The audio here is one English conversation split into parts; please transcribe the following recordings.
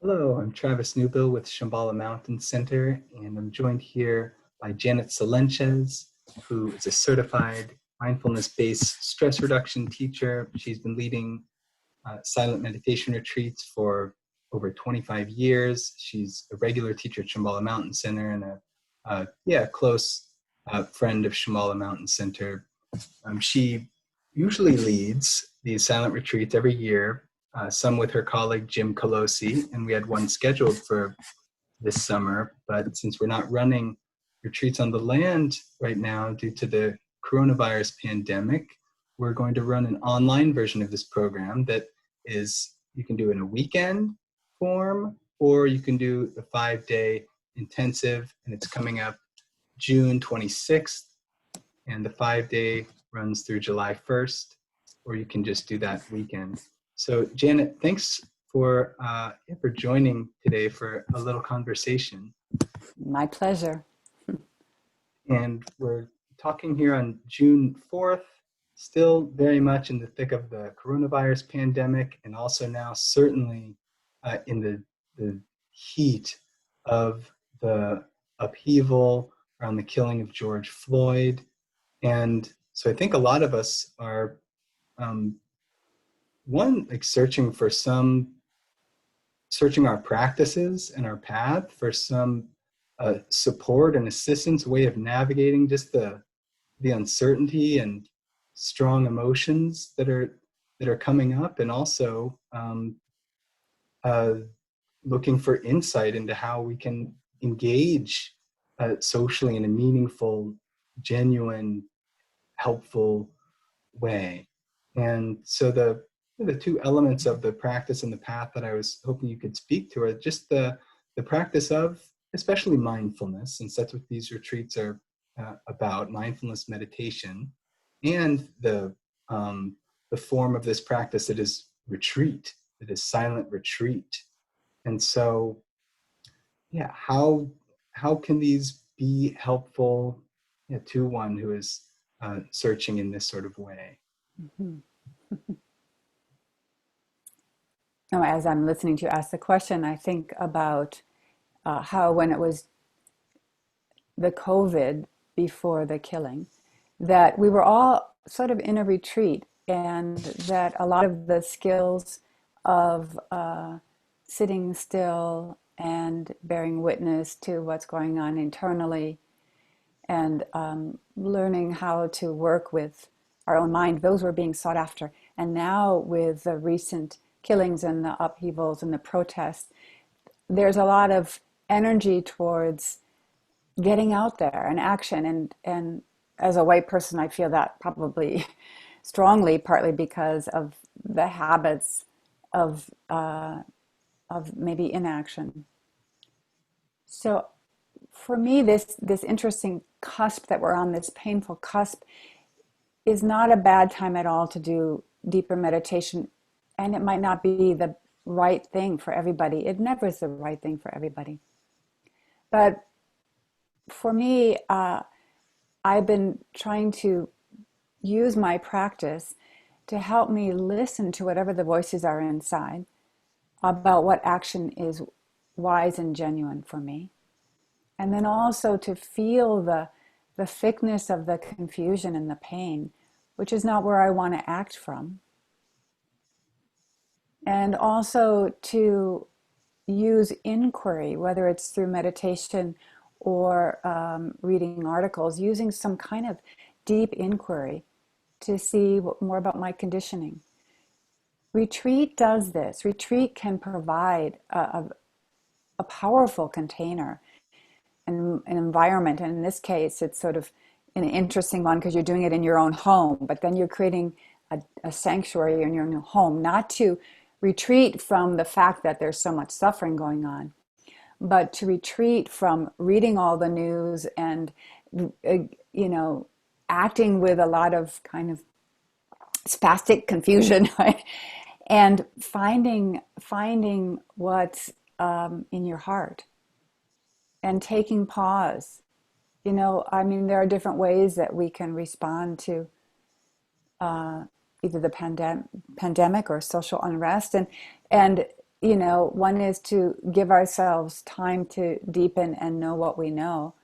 Hello, I'm Travis Newbill with Shambhala Mountain Center, and I'm joined here by Janet Solyntjes, who is a certified mindfulness-based stress reduction teacher. She's been leading silent meditation retreats for over 25 years. She's a regular teacher at Shambhala Mountain Center and a close friend of Shambhala Mountain Center. She usually leads these silent retreats every year, some with her colleague Jim Colosi, and we had one scheduled for this summer. But since we're not running retreats on the land right now due to the coronavirus pandemic, we're going to run an online version of this program that is, you can do in a weekend form, or you can do the 5-day intensive, and it's coming up June 26th, and the 5-day runs through July 1st, or you can just do that weekend. So Janet, thanks for joining today for a little conversation. My pleasure. And we're talking here on June 4th, still very much in the thick of the coronavirus pandemic, and also now certainly in the heat of the upheaval around the killing of George Floyd. And so I think a lot of us are, searching our practices and our path for some support and assistance, way of navigating just the uncertainty and strong emotions that are coming up, and also looking for insight into how we can engage socially in a meaningful, genuine, helpful way. And so the two elements of the practice and the path that I was hoping you could speak to are just the practice of, especially mindfulness, since that's what these retreats are about, mindfulness meditation, and the form of this practice that is retreat, that is silent retreat. And so, yeah, how can these be helpful to one who is searching in this sort of way? Mm-hmm. Now, as I'm listening to you ask the question, I think about how when it was the COVID before the killing, that we were all sort of in a retreat, and that a lot of the skills of sitting still and bearing witness to what's going on internally, and learning how to work with our own mind, those were being sought after. And now with the recent killings and the upheavals and the protests, there's a lot of energy towards getting out there and action. And as a white person, I feel that probably strongly, partly because of the habits of maybe inaction. So for me, this interesting cusp that we're on, this painful cusp, is not a bad time at all to do deeper meditation. And it might not be the right thing for everybody. It never is the right thing for everybody. But for me, I've been trying to use my practice to help me listen to whatever the voices are inside about what action is wise and genuine for me. And then also to feel the thickness of the confusion and the pain, which is not where I want to act from. And also to use inquiry, whether it's through meditation or reading articles, using some kind of deep inquiry to see more about my conditioning. Retreat does this. Retreat can provide a powerful container, an environment. And in this case, it's sort of an interesting one because you're doing it in your own home, but then you're creating a sanctuary in your own home, not to retreat from the fact that there's so much suffering going on, but to retreat from reading all the news and, acting with a lot of kind of spastic confusion, right? And finding what's in your heart and taking pause. There are different ways that we can respond to either the pandemic or social unrest. And one is to give ourselves time to deepen and know what we know.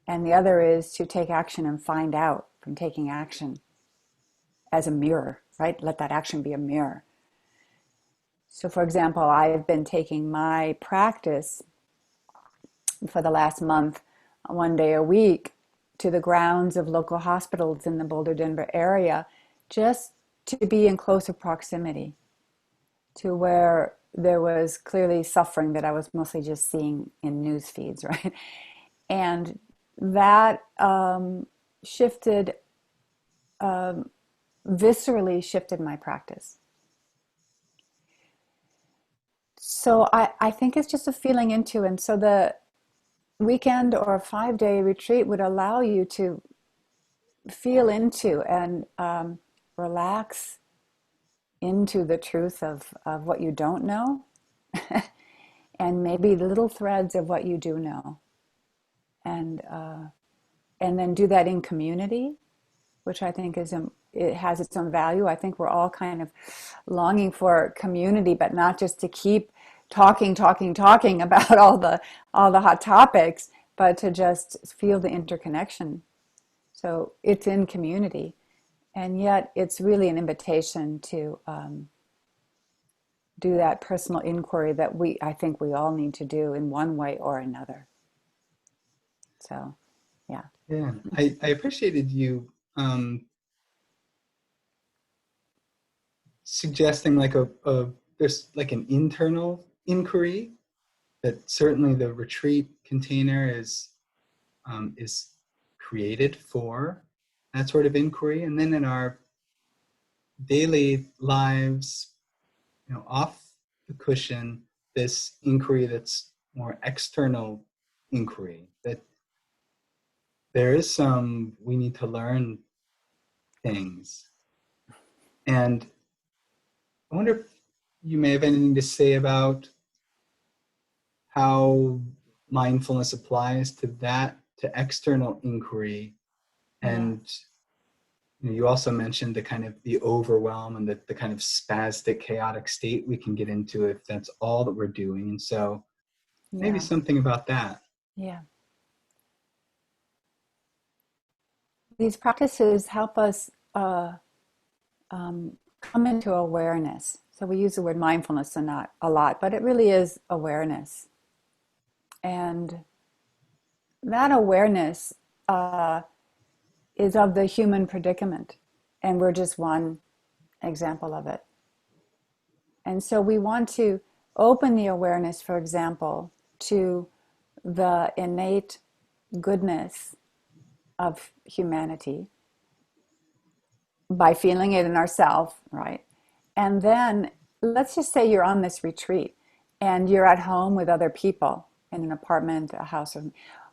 And the other is to take action and find out from taking action as a mirror, right? Let that action be a mirror. So, for example, I've been taking my practice for the last month, one day a week, to the grounds of local hospitals in the Boulder, Denver area, just to be in closer proximity to where there was clearly suffering that I was mostly just seeing in news feeds, right? And that shifted, viscerally shifted my practice. So I think it's just a feeling into, and so the weekend or a 5-day retreat would allow you to feel into and relax into the truth of what you don't know and maybe little threads of what you do know. And then do that in community, which I think it has its own value. I think we're all kind of longing for community, but not just to keep talking about all the hot topics, but to just feel the interconnection. So it's in community, and yet it's really an invitation to do that personal inquiry that I think we all need to do in one way or another. So, yeah. Yeah, I appreciated you suggesting like there's like an internal inquiry that certainly the retreat container is created for that sort of inquiry, and then in our daily lives, off the cushion, this inquiry that's more external inquiry, that there is some we need to learn things. And I wonder if you may have anything to say about how mindfulness applies to that, to external inquiry. Yeah. And you also mentioned the kind of the overwhelm and the kind of spastic, chaotic state we can get into if that's all that we're doing. And so maybe Yeah. something about that. Yeah. These practices help us come into awareness. So we use the word mindfulness a lot, but it really is awareness. And that awareness is of the human predicament, and we're just one example of it. And so we want to open the awareness, for example, to the innate goodness of humanity by feeling it in ourselves, right? And then let's just say you're on this retreat and you're at home with other people in an apartment, a house,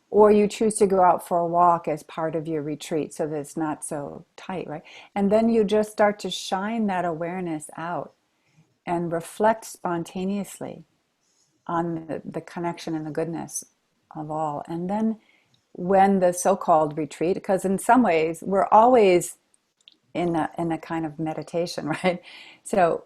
or you choose to go out for a walk as part of your retreat so that it's not so tight, right? And then you just start to shine that awareness out and reflect spontaneously on the connection and the goodness of all. And then when the so-called retreat, because in some ways we're always in a kind of meditation, right? So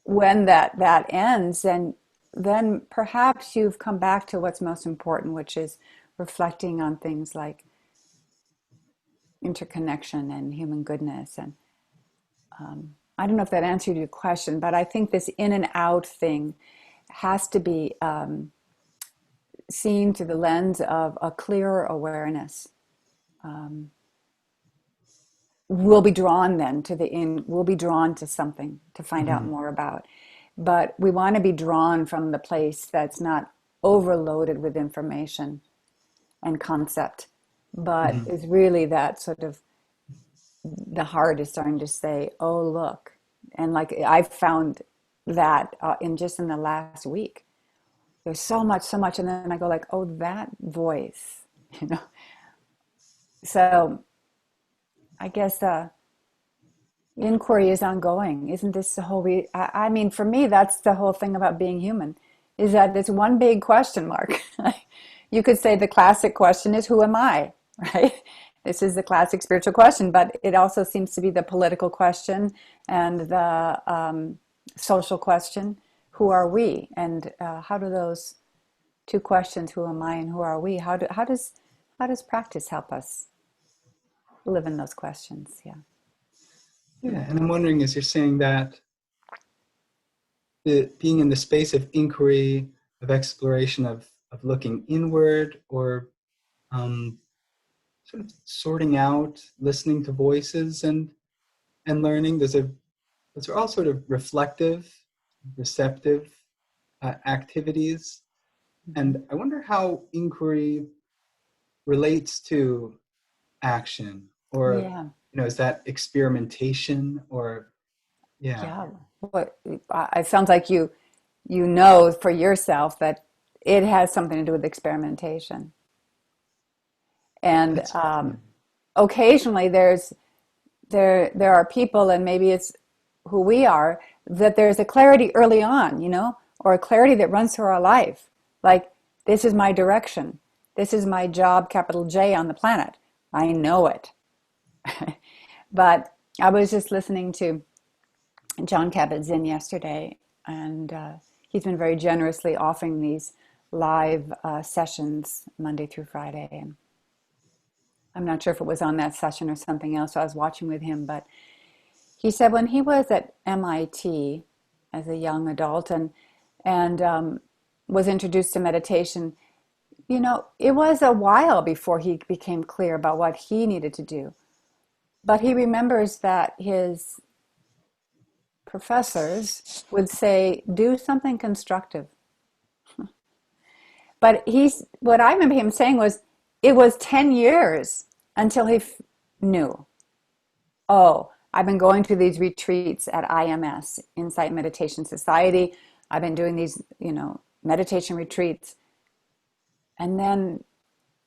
when that ends, then perhaps you've come back to what's most important, which is reflecting on things like interconnection and human goodness. And I don't know if that answered your question, but I think this in and out thing has to be seen through the lens of a clearer awareness. We'll be drawn then to we'll be drawn to something to find out Mm-hmm. more about. But we want to be drawn from the place that's not overloaded with information and concept, but Mm-hmm. is really that sort of the heart is starting to say, oh, look. And like I've found that in the last week, there's so much. And then I go like, oh, that voice, you know? So I guess the inquiry is ongoing. Isn't this the whole, I mean, for me, that's the whole thing about being human, is that it's one big question mark. You could say the classic question is, who am I, right? This is the classic spiritual question, but it also seems to be the political question and the social question. who are we? And how do those two questions, who am I and who are we, how does practice help us live in those questions? Yeah. Yeah, and I'm wondering, as you're saying that, being in the space of inquiry, of exploration, of looking inward, or um, sort of sorting out, listening to voices and learning, those are all sort of reflective, receptive activities. Mm-hmm. And I wonder how inquiry relates to action, or Yeah. is that experimentation, or yeah. Yeah. What it sounds like you know for yourself that it has something to do with experimentation. And That's yeah. occasionally there are people, and maybe it's who we are, that there's a clarity early on, or a clarity that runs through our life. Like, this is my direction. This is my job, capital J, on the planet. I know it. But I was just listening to John Kabat-Zinn yesterday, and he's been very generously offering these live sessions Monday through Friday. And I'm not sure if it was on that session or something else. So I was watching with him, but he said when he was at MIT as a young adult and was introduced to meditation, it was a while before he became clear about what he needed to do. But he remembers that his professors would say, do something constructive. But what I remember him saying was, it was 10 years until he knew, oh, I've been going to these retreats at IMS, Insight Meditation Society. I've been doing these, meditation retreats. And then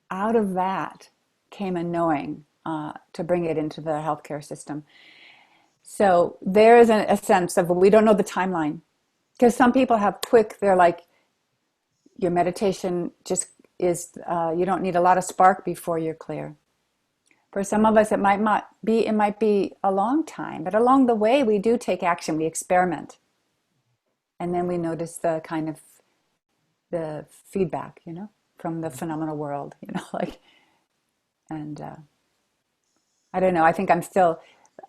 out of that came a knowing to bring it into the healthcare system. So there is a sense of, we don't know the timeline. Because some people have they're like, your meditation just is, you don't need a lot of spark before you're clear. For some of us, it might not be, it might be a long time, but along the way, we do take action, we experiment. And then we notice the kind of the feedback, from the phenomenal world, like, and I don't know, I think I'm still,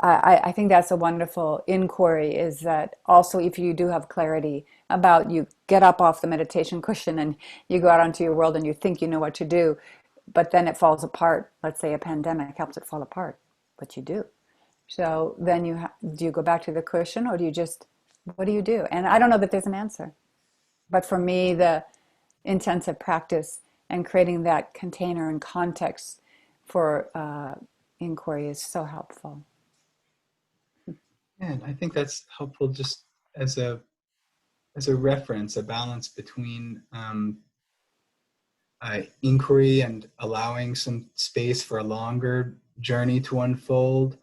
I think that's a wonderful inquiry, is that also if you do have clarity about, you get up off the meditation cushion and you go out onto your world and you think you know what to do, but then it falls apart. Let's say a pandemic helps it fall apart, but you do. So then do you go back to the cushion, or what do you do? And I don't know that there's an answer. But for me, the intensive practice and creating that container and context for inquiry is so helpful. And I think that's helpful, just as a reference, a balance between inquiry and allowing some space for a longer journey to unfold,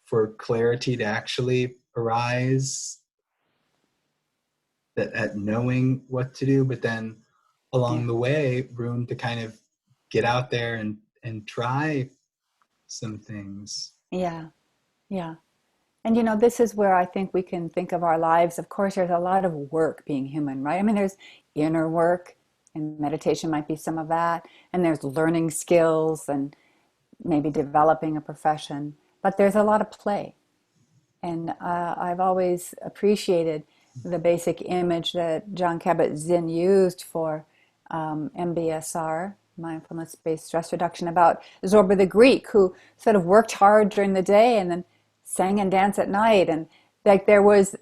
for clarity to actually arise, that at knowing what to do, but then Yeah. along the way, room to kind of get out there and try some things. Yeah. Yeah. And this is where I think we can think of our lives. Of course, there's a lot of work being human, right? I mean, there's inner work, and meditation might be some of that. And there's learning skills and maybe developing a profession. But there's a lot of play. And I've always appreciated the basic image that John Kabat-Zinn used for MBSR, mindfulness-based stress reduction, about Zorba the Greek, who sort of worked hard during the day and then sang and danced at night. And like there was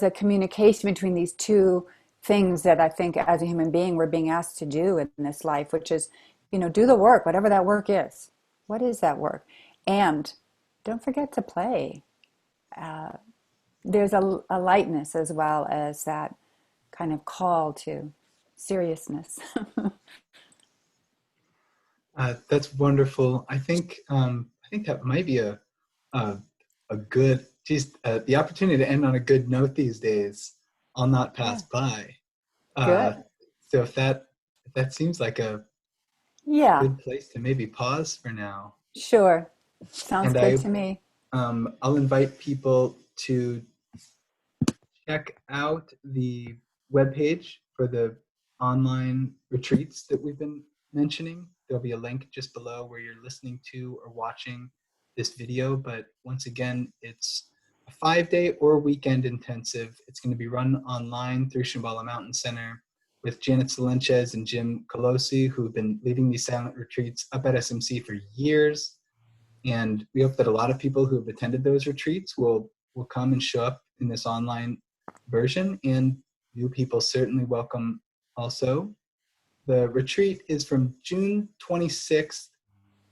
a communication between these two things that I think as a human being we're being asked to do in this life, which is, do the work, whatever that work is. What is that work? And don't forget to play. There's a lightness as well as that kind of call to seriousness. That's wonderful. I think that might be a, a good, geez, the opportunity to end on a good note these days. I'll not Yeah, pass by. Uh, good. so if that seems like a Yeah, good place to maybe pause for now. sure. Sounds And good to me. I'll invite people to check out the webpage for the online retreats that we've been mentioning. There'll be a link just below where you're listening to or watching this video. But once again, it's a 5-day or weekend intensive. It's going to be run online through Shambhala Mountain Center with Janet Solyntjes and Jim Colosi, who've been leading these silent retreats up at SMC for years. And we hope that a lot of people who have attended those retreats will come and show up in this online version, and new people certainly welcome also. The retreat is from June 26th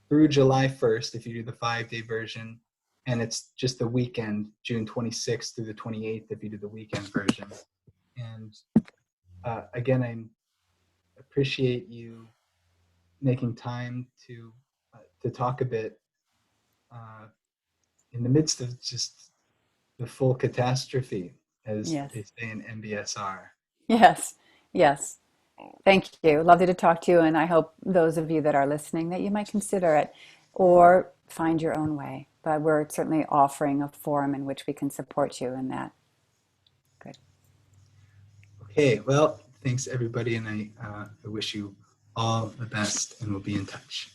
through July 1st if you do the 5-day version, and it's just the weekend, June 26th through the 28th if you do the weekend version. And again, I appreciate you making time to talk a bit in the midst of just the full catastrophe, as Yes. they say in MBSR. Yes. Yes. Thank you. Lovely to talk to you. And I hope those of you that are listening that you might consider it or find your own way. But we're certainly offering a forum in which we can support you in that. Good. Okay, well, thanks everybody, and I wish you all the best, and we'll be in touch.